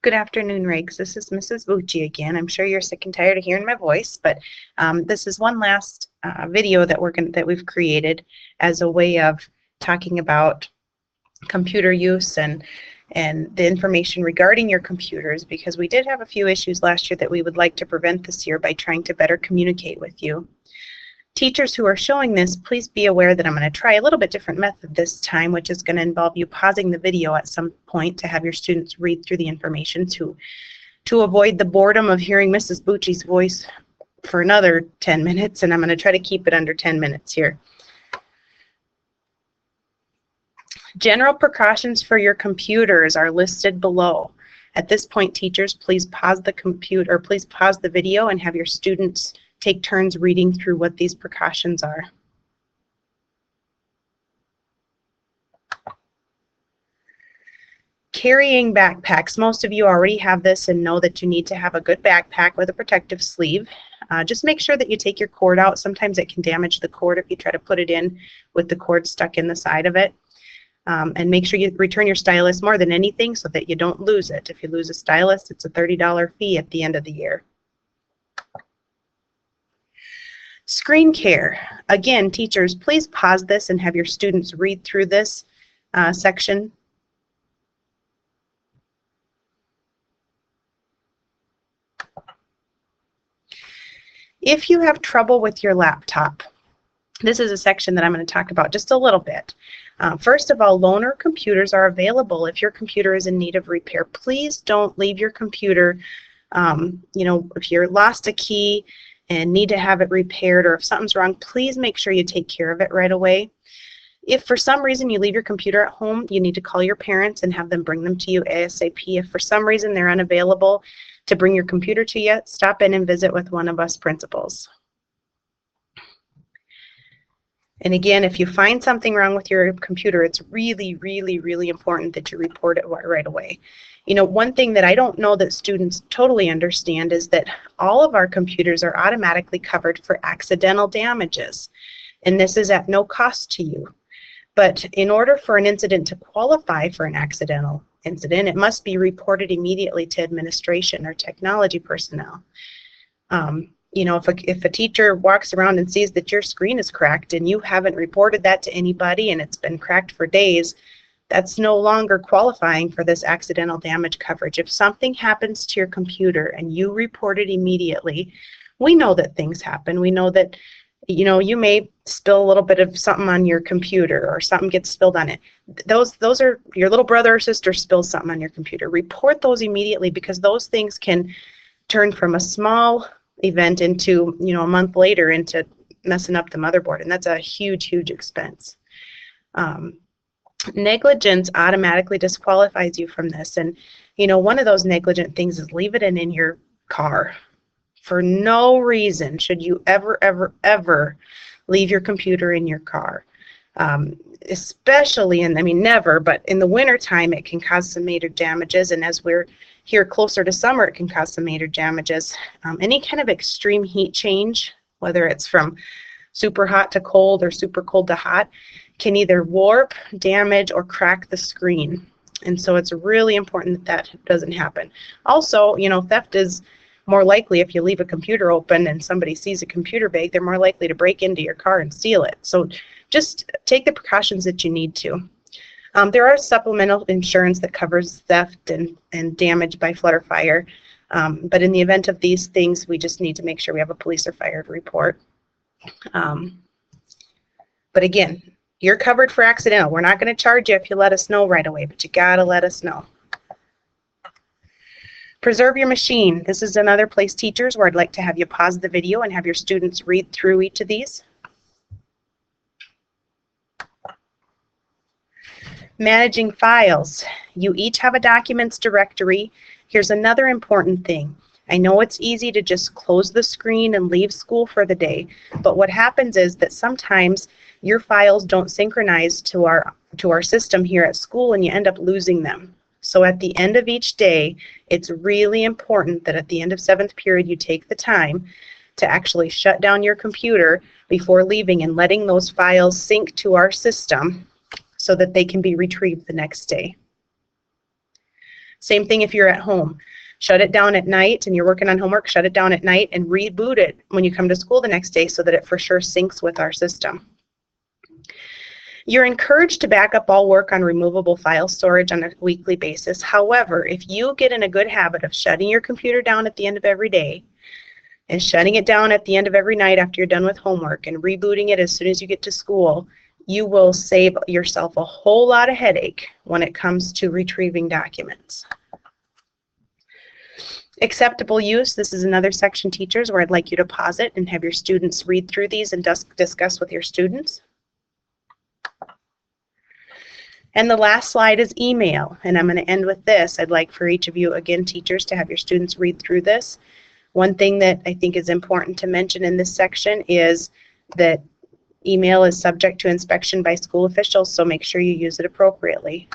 Good afternoon, Riggs. This is Mrs. Bucci again. I'm sure you're sick and tired of hearing my voice, but this is one last video that we've created as a way of talking about computer use and the information regarding your computers, because we did have a few issues last year that we would like to prevent this year by trying to better communicate with you. Teachers who are showing this, please be aware that I'm going to try a little bit different method this time, which is going to involve you pausing the video at some point to have your students read through the information to avoid the boredom of hearing Mrs. Bucci's voice for another 10 minutes, and I'm going to try to keep it under 10 minutes here. General precautions for your computers are listed below. At this point, teachers, please pause the video and have your students take turns reading through what these precautions are. Carrying backpacks. Most of you already have this and know that you need to have a good backpack with a protective sleeve. Just make sure that you take your cord out. Sometimes it can damage the cord if you try to put it in with the cord stuck in the side of it. And make sure you return your stylus more than anything so that you don't lose it. If you lose a stylus, it's a $30 fee at the end of the year. Screen care. Again, teachers, please pause this and have your students read through this section. If you have trouble with your laptop, this is a section that I'm going to talk about just a little bit. First of all, loaner computers are available if your computer is in need of repair. Please don't leave your computer, if you're lost a key and need to have it repaired, or if something's wrong, please make sure you take care of it right away. If for some reason you leave your computer at home, you need to call your parents and have them bring them to you ASAP. If for some reason they're unavailable to bring your computer to you, stop in and visit with one of us principals. And again, if you find something wrong with your computer, it's really, really, really important that you report it right away. You know, one thing that I don't know that students totally understand is that all of our computers are automatically covered for accidental damages, and this is at no cost to you. But in order for an incident to qualify for an accidental incident, it must be reported immediately to administration or technology personnel. If a teacher walks around and sees that your screen is cracked and you haven't reported that to anybody and it's been cracked for days, that's no longer qualifying for this accidental damage coverage. If something happens to your computer and you report it immediately, we know that things happen. We know that, you may spill a little bit of something on your computer or something gets spilled on it. Those are your little brother or sister spills something on your computer. Report those immediately, because those things can turn from a small event into, a month later into messing up the motherboard, and that's a huge, huge expense. Negligence automatically disqualifies you from this, and one of those negligent things is leaving it in your car. For no reason should you ever leave your computer in your car, especially never, but in the winter time it can cause some major damages, and as we're here closer to summer, it can cause some major damages. Any kind of extreme heat change, whether it's from super hot to cold or super cold to hot, can either warp, damage, or crack the screen. And so it's really important that doesn't happen. Also, theft is more likely if you leave a computer open and somebody sees a computer bag, they're more likely to break into your car and steal it. So just take the precautions that you need to. There are supplemental insurance that covers theft and damage by flood or fire. But in the event of these things, we just need to make sure we have a police or fire report. But again, you're covered for accidental. We're not going to charge you if you let us know right away, but you got to let us know. Preserve your machine. This is another place, teachers, where I'd like to have you pause the video and have your students read through each of these. Managing files. You each have a documents directory. Here's another important thing. I know it's easy to just close the screen and leave school for the day, but what happens is that sometimes your files don't synchronize to our system here at school, and you end up losing them. So at the end of each day, it's really important that at the end of 7th period you take the time to actually shut down your computer before leaving and letting those files sync to our system so that they can be retrieved the next day. Same thing if you're at home. Shut it down at night and you're working on homework, shut it down at night and reboot it when you come to school the next day so that it for sure syncs with our system. You're encouraged to back up all work on removable file storage on a weekly basis. However, if you get in a good habit of shutting your computer down at the end of every day and shutting it down at the end of every night after you're done with homework and rebooting it as soon as you get to school, you will save yourself a whole lot of headache when it comes to retrieving documents. Acceptable use, this is another section, teachers, where I'd like you to pause it and have your students read through these and discuss with your students. And the last slide is email, and I'm going to end with this. I'd like for each of you, again, teachers, to have your students read through this. One thing that I think is important to mention in this section is that email is subject to inspection by school officials, so make sure you use it appropriately.